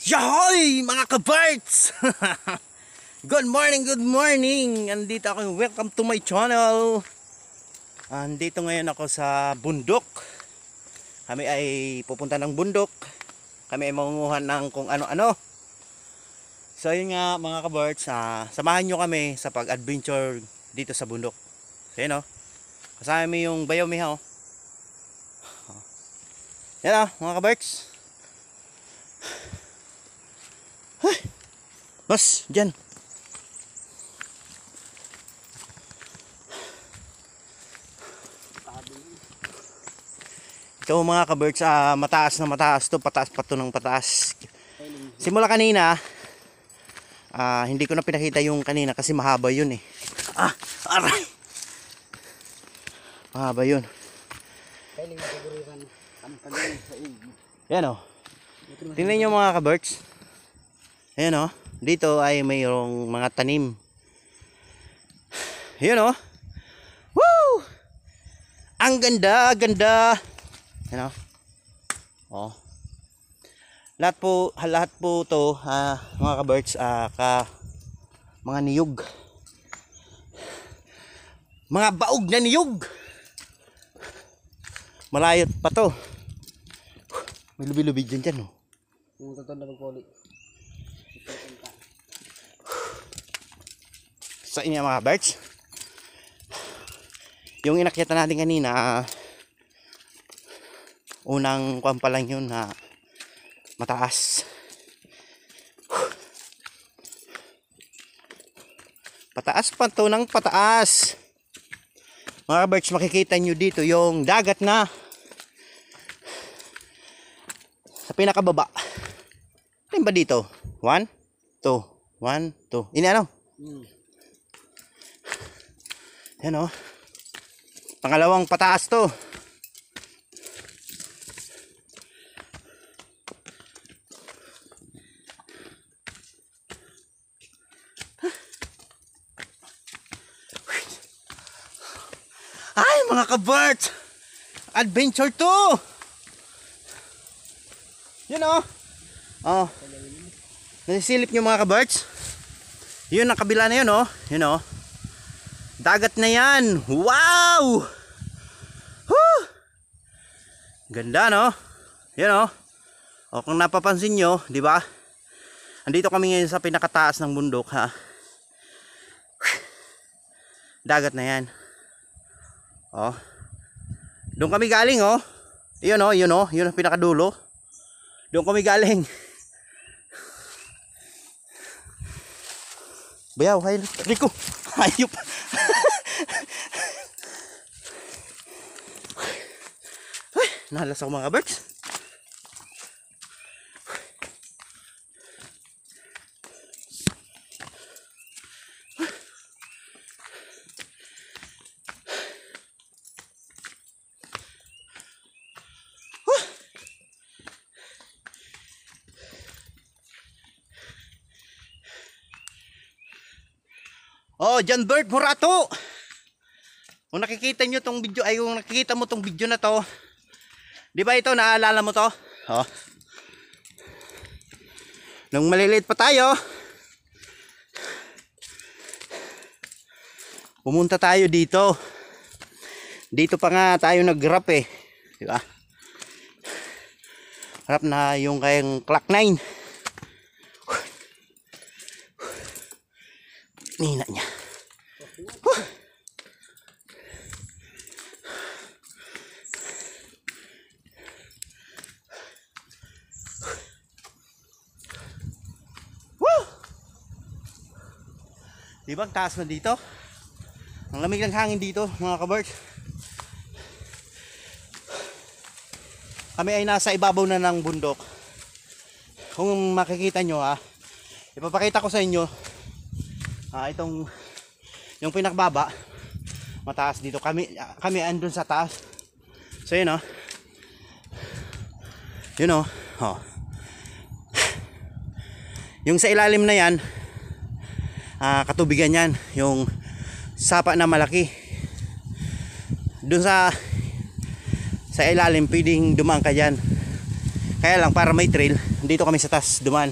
Yahoy mga kabarts! Good morning, good morning! Andito ako, welcome to my channel. Andito ngayon ako sa bundok. Kami ay pupunta ng bundok. Kami ay mangunguhan ng kung ano-ano. So yun nga mga kabarts, samahan nyo kami sa pag-adventure dito sa bundok. So yun o, kasama mo yung bayaw miha o. Yan o mga kabarts. Bas, dyan. Ito mga kabirds, mataas na mataas to, pataas pa to ng pataas. Simula kanina, hindi ko na pinakita yung kanina kasi mahaba yun eh. Aray! Mahaba yun. Yan o. Tingnan nyo mga kabirds. Ayan o. Dito ay mayroong mga tanim. Ayan o. Woo! Ang ganda, ganda. Ayan o. Oh. Lahat po to mga kabirds, mga niyog. Mga baog na niyog. Malayot pa to. May lubi-lubi dyan o. Yung totoo na magpuli. Sa inyo mga birds, yung inakyatan natin kanina, unang kuwan pa lang yun na mataas. Pataas pa to ng pataas. Mga birds, makikita nyo dito yung dagat na sa pinakababa. Ano ba dito? 1, 2, 1, 2. Ini ano? Yan o. Pangalawang pataas to. Ay mga kabirds, adventure to. Yan o. Oh. Nasisilip nyo mga kabirds. Yun ang kabila na yun o. Yun o. Dagat na yan. Wow! Woo! Ganda no? Yan o. O kung napapansin nyo, di ba? Andito kami ngayon sa pinakataas ng bundok ha. Dagat na yan. O. Doon kami galing o. Yun o, yun o. Yun ang pinakadulo. Doon kami galing. Bayaw, hay, Rico. Hayop. Nahalas ako mga birds. Oh, John Bird Morato. Kung nakikita nyo tong video, ay kung nakikita mo tong video na to, di ba ito, naalala mo to? Oh. Nung maliliit pa tayo, pumunta tayo dito. Dito pa nga tayo nag-rap eh. Di ba? Rap na yung kayang Clock 9. Nina niya. Diba ang taas na dito? Ang lamig ng hangin dito mga kabirds. Kami ay nasa ibabaw na ng bundok. Kung makikita nyo ipapakita ko sa inyo itong yung pinakbaba mataas dito. Kami andun sa taas. So yun o. Yun o. Yung sa ilalim na yan, katubigan yan, yung sapa na malaki. Doon sa ilalim pwedeng dumaan ka dyan. Kaya lang para may trail, dito kami sa taas dumaan.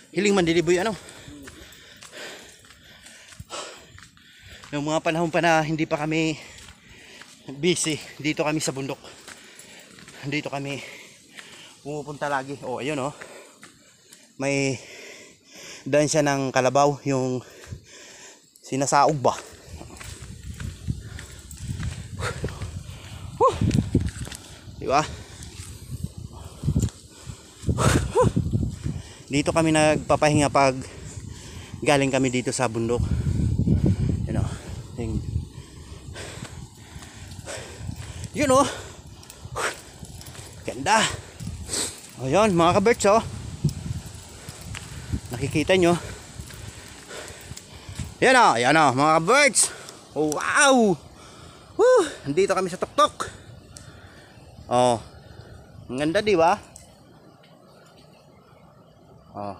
Hiling Mandiliboy ano. Yung mga panahon pa na hindi pa kami busy, dito kami sa bundok. Dito kami pumupunta lagi. Oh, ayun oh. May daan siya ng kalabaw, yung sinasaog ba. Diba? Dito kami nagpapahinga pag galing kami dito sa bundok. You know, yun oh. Ganda. Ayun mga ka-birds oh. Nakikita nyo. Yan oh mga ka-birds. Oh, wow. Woo, nandito kami sa tuktok. Oh. Ang ganda, di ba? Oh.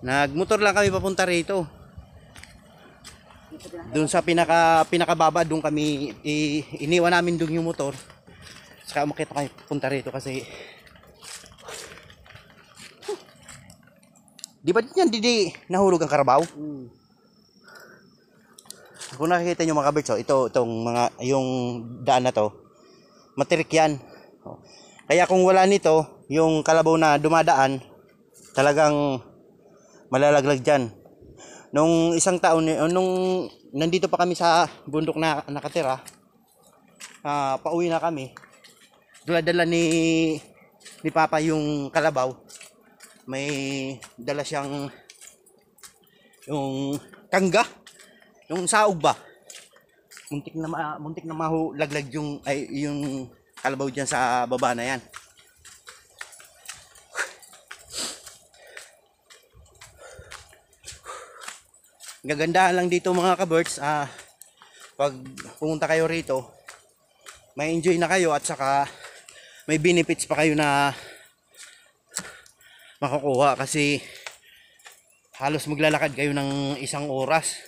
Nagmotor lang kami papunta rito. Doon sa pinakababa doon kami iniwan namin doon yung motor. Saka umakyat kami papunta rito kasi di ba diyan di nahulog ang karabaw? Kung nakikita nyo mga kabirds, itong mga yung daan na to, matirik yan. Kaya kung wala nito, yung kalabaw na dumadaan, talagang malalaglag dyan. Nung isang taon, nung nandito pa kami sa bundok na nakatira, pauwi na kami, dala ni Papa yung kalabaw. May dala siyang yung kangga, yung saog ba. Muntik na mahulaglag yung kalabaw diyan sa baba na yan. Gagandahan lang dito mga ka-birds, pag pumunta kayo rito, may enjoy na kayo at saka may benefits pa kayo na makukuha kasi halos maglalakad kayo ng 1 oras.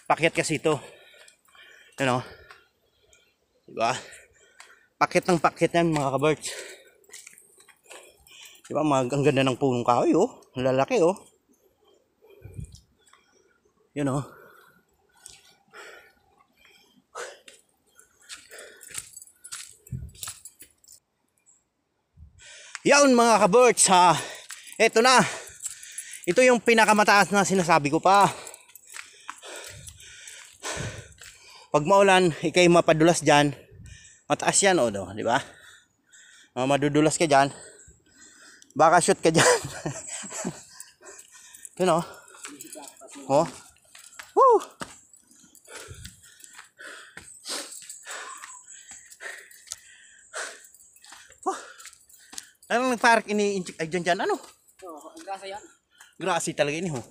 Pakyat kasi ito. Ano? Diba? Pakyat ng pakyat yan mga ka-birds. Diba? Ang ganda ng punong kahoy oh. Ang lalaki oh. Yun oh. Yan mga ka-birds ha. Ito na. Ito yung pinakamataas na sinasabi ko pa. Pag maulan, ikay mapadulas dyan. Mataas yan o do, di ba? Madudulas ka dyan. Baka shoot ka dyan. Yun o. Oh. Woo! Ano nagpark ini-inject ay dyan ano? Oo, ang grasa yan. Grasi talaga ini ho.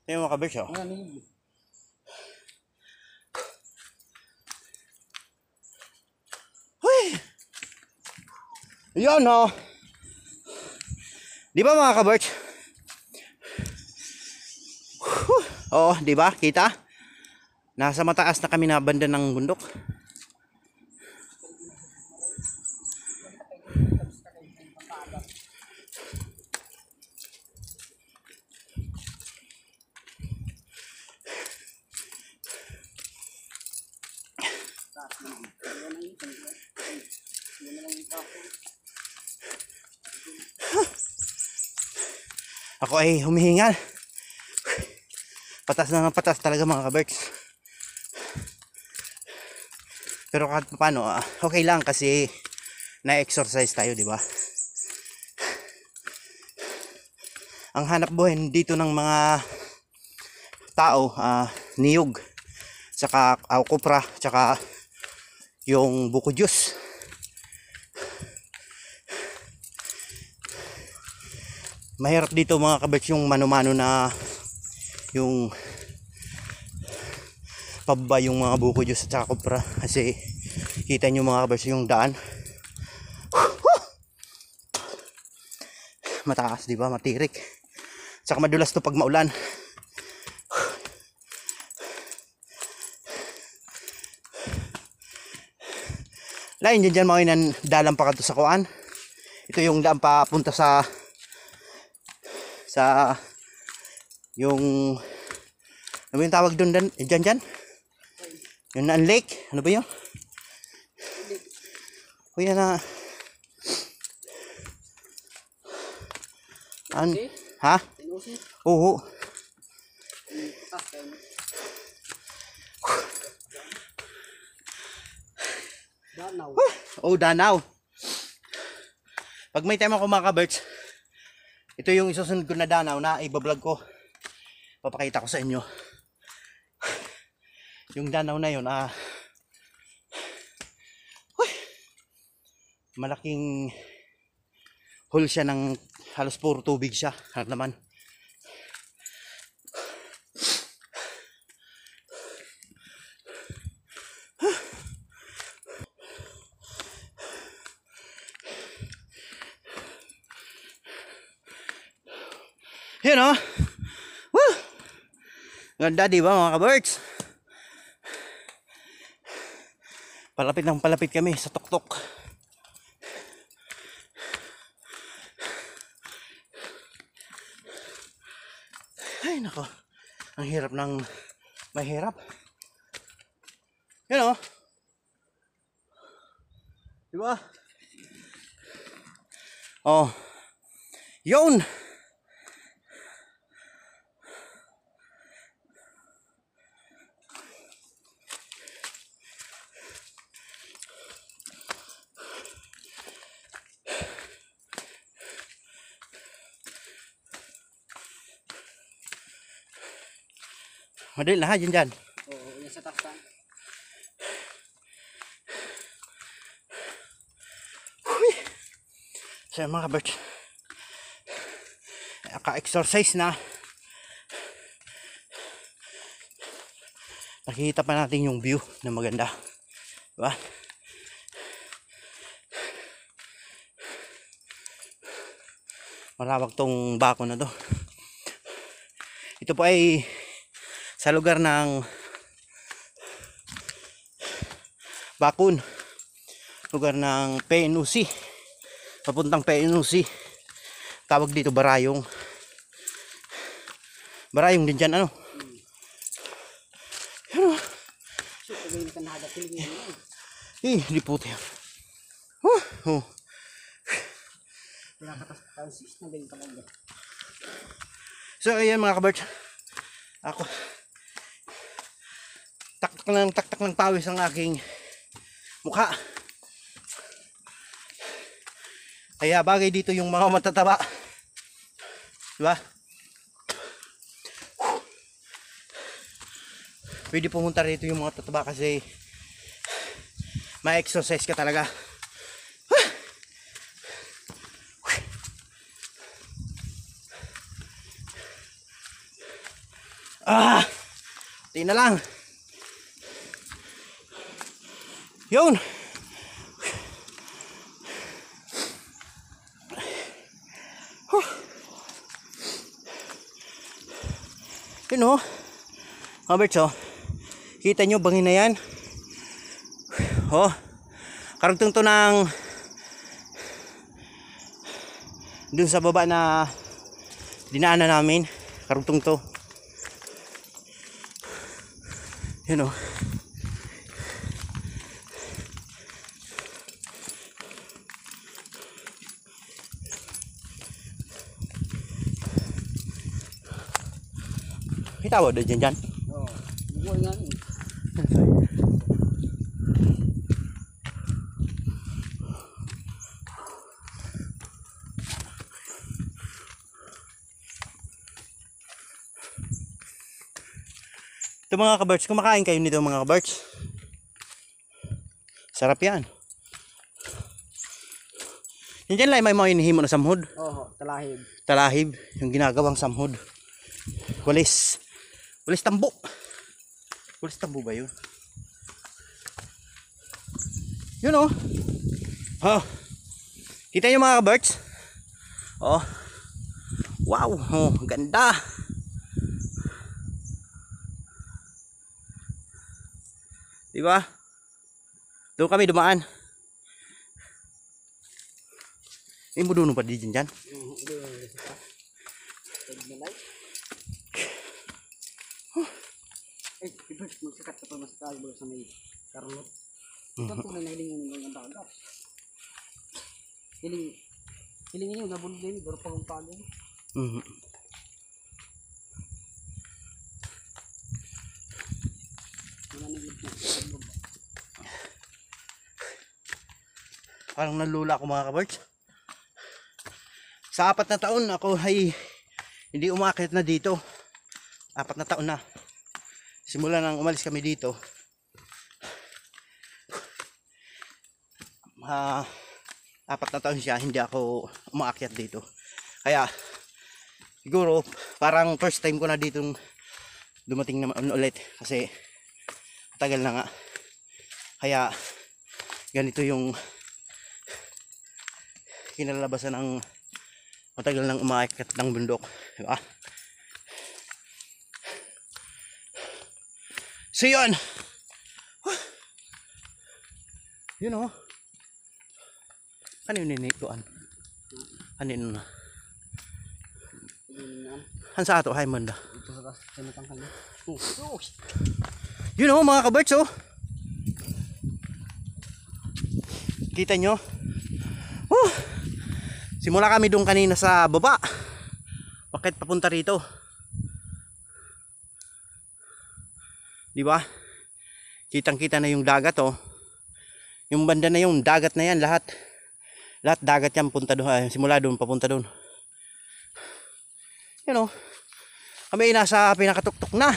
Tingnan mo ka-birds oh. Yan oh. Di ba mga ka-birds? Oh, di ba? Kita? Nasa mataas na kami na banda ng bundok. Ako ay humihingal. Patas na ng patas talaga mga ka-birds. Pero kahit paano, okay lang kasi na-exercise tayo, di ba? Ang hanap buhay dito ng mga tao, niyog, saka kupra, saka yung buko juice. Mahirap dito mga kabets yung mano-mano na yung pababa yung mga buko juice at saka kupra kasi kita nyo mga kabets yung daan Mataas, di ba? Matirik. Saka madulas to pag maulan. Lain dyan mga inan, dalang pa ka to sa kuan. Ito yung daan papunta sa yung ano ba yung tawag doon dyan? Yung naan lake, ano ba yun? O yan na ha? Oo. Danaw. Oh, Danaw. Pag may time ako mga ka-birds, ito yung isusunod ko na Danaw na ibablog ko. Papakita ko sa inyo. Yung Danaw na yun, malaking hole siya ng halos puro tubig siya. Ano naman. Yun o. Woo! Ganda diba mga ka-birds? Palapit ng palapit kami sa tuktok. Ay nako. Ang hirap ng mahirap. Yun o. Diba? Oh. Yun. Madali na ha, dyan. Oo, yan sa takpan. So mga ka-birds, ka-exercise na. Nakikita pa natin yung view na maganda. Diba? Malawak tong bako na to. Ito po ay sa lugar ng Bakun, lugar ng PNUC, papuntang PNUC. Tawag dito Barayong. Barayong din dyan, ano? Ano? Di puti yan. So ayan mga kabert, ako taktak ng pawis ang aking mukha. Kaya bagay dito yung mga matataba, diba? Pwede pumunta rito yung mga tataba kasi ma-exercise ka talaga. Tingnan lang. Yun. Yun o. Mga birds o. Kita nyo bangin na yan. O. Karugtong to ng dun sa baba na dinaanan namin. Karugtong to. Yun o. Kita ba doon dyan? Oo. Buhay nga yun. Ito mga kabarts, kumakain kayo nito mga kabarts. Sarap yan. Yan dyan lang may mga inihimo na samhod. Oo, talahib. Talahib, yung ginagawang samhod. Walis tambo. Walis tambo ba yun? Yun o. Oh. Kita nyo mga ka-birds? Oh. Wow, oh, ganda. Di ba? Doon kami dumaan. Ini mo doon pa di dyan. Magsikat ka pa mas kalbo sa may karnot. Ito tunay na hiling ng dagat. Hiling niyo nabulog din, pero pag umpago. Parang nalula ako mga ka-birds. Sa 4 na taon ako ay hindi umakyat na dito. 4 na taon na. Simula nang umalis kami dito. 4 na taon siya, hindi ako umaakyat dito. Kaya siguro parang first time ko na ditong dumating naman ulit kasi tagal na nga. Kaya ganito yung kinalabasan ng matagal nang umaakyat ng bundok, diba? So yun. Yun o. Ano yung ninikuan? Ano yun na? Han sa ato, hay manda. Ito sa matangkal niya. Yun o mga ka-birds o. Kita nyo? Simula kami doon kanina sa baba. Bakit papunta rito? Di ba? Kitang-kita na yung dagat oh. Yung banda na yung dagat na yan, lahat dagat yan punta doon, simula doon papunta doon. You know, kami nasa pinakatuktok na.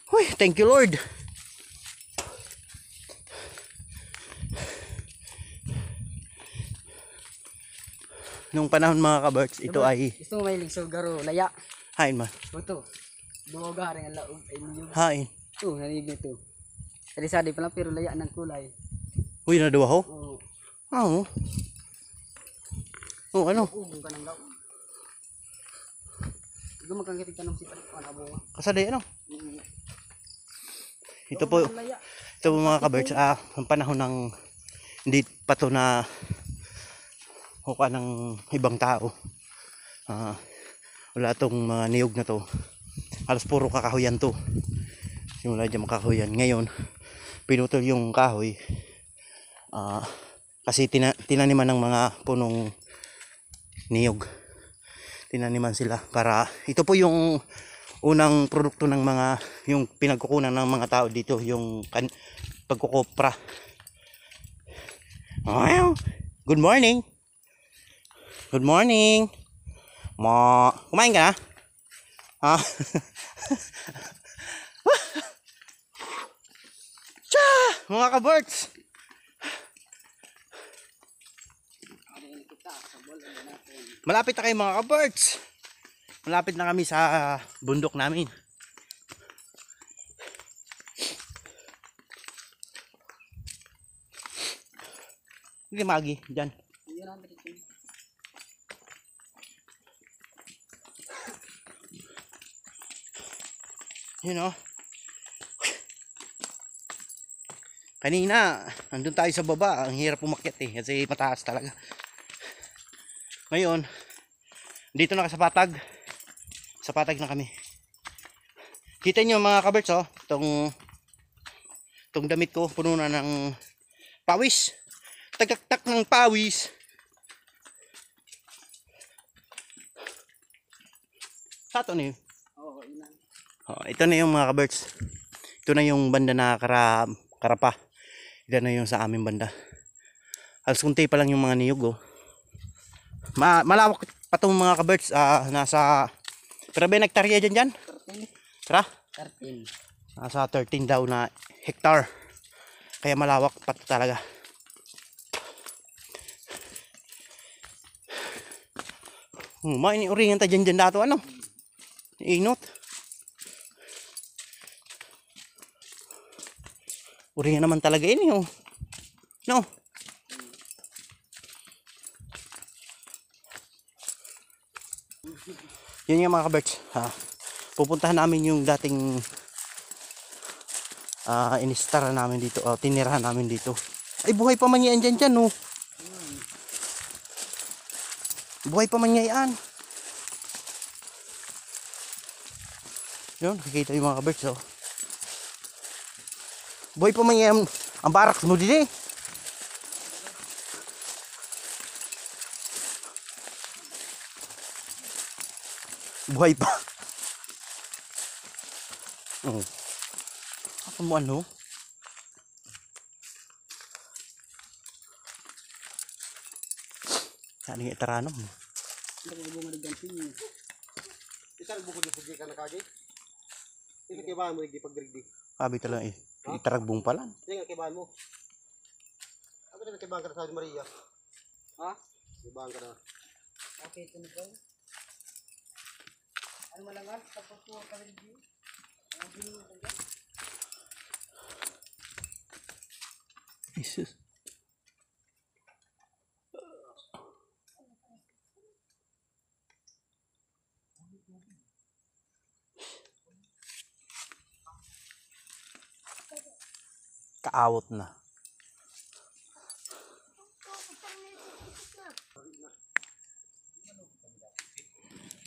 Uy, thank you Lord. Nung panahon mga ka-birds, ito ay gusto mo may ligsog garo, laya. hain man. Ito. Dumoga rin ang laog ay niyog. Hain. Ito, narinig nito. Sari-sari pa lang pero laya ng kulay. Uy, naduwa ho? Oo. Oo. Oh, ano? Ugong ka ng laog. Ito magkangkitig ka ng sipat ko na bunga. Kasaday ano? Ito po mga ka-birds, ang panahon ng hindi pa to na huka ng ibang tao. Wala tong mga niyog na to. Halos puro kakahuyan to. Simula dyan makahuyan. Ngayon, pinutol yung kahoy. Kasi tinaniman ng mga punong niyog. Tinaniman sila para ito po yung unang produkto ng mga yung pinagkukunan ng mga tao dito, yung pagkukopra. Good morning. Good morning. Kumain ka na? Ha? Tsa! Mga ka-birds! Malapit na kayo mga ka-birds. Malapit na kami sa bundok namin. Hindi magi, dyan. You know, kanina andun tayo sa baba, ang hirap umakyat kasi mataas talaga. Ngayon dito na sa patag na kami. Kita nyo mga ka-birds itong damit ko puno na ng pawis, tagaktak ng pawis. Sato na yun. Ito na yung mga ka-birds. Ito na yung banda na karapa. Ito na yung sa aming banda. Halos kunti pa lang yung mga niyog malawak pa itong mga ka-birds. Nasa pero ba hektarya dyan? 13. Tara? 13. Nasa 13 daw na hektar. Kaya malawak pa talaga. Mainiuringan ta dyan dato ano? Inot. Uringan naman talaga ini no. Yun nga mga kaberts. Pupuntahan namin yung dating inistara namin dito. Tinirahan namin dito. Ay, buhay pa man yan dyan, oh. Buhay pa man yan. Yun, nakikita yung mga kaberts, oh. Buhay pa man yan. Ang barracks mo din, eh. Buhay pa. Oh. Ako mo ano? Saan yung itarano mo? Isang buko di ka na kagi. Ito kibahan mo pagdirigdi. Sabi talaga eh. Itaragbong pala. Yan nga kibahan mo. Ako na kibahan ka na sa Maria. Ha? Kibahan ka na. Okay, ito na po. Ano malangan? Tapos po ka rin din. Ang binuha ka dyan. Jesus. Kaawot na.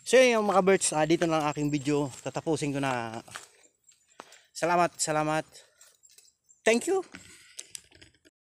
So yun yung mga birds, dito na ang aking video. Tatapusin ko na. Salamat. Thank you.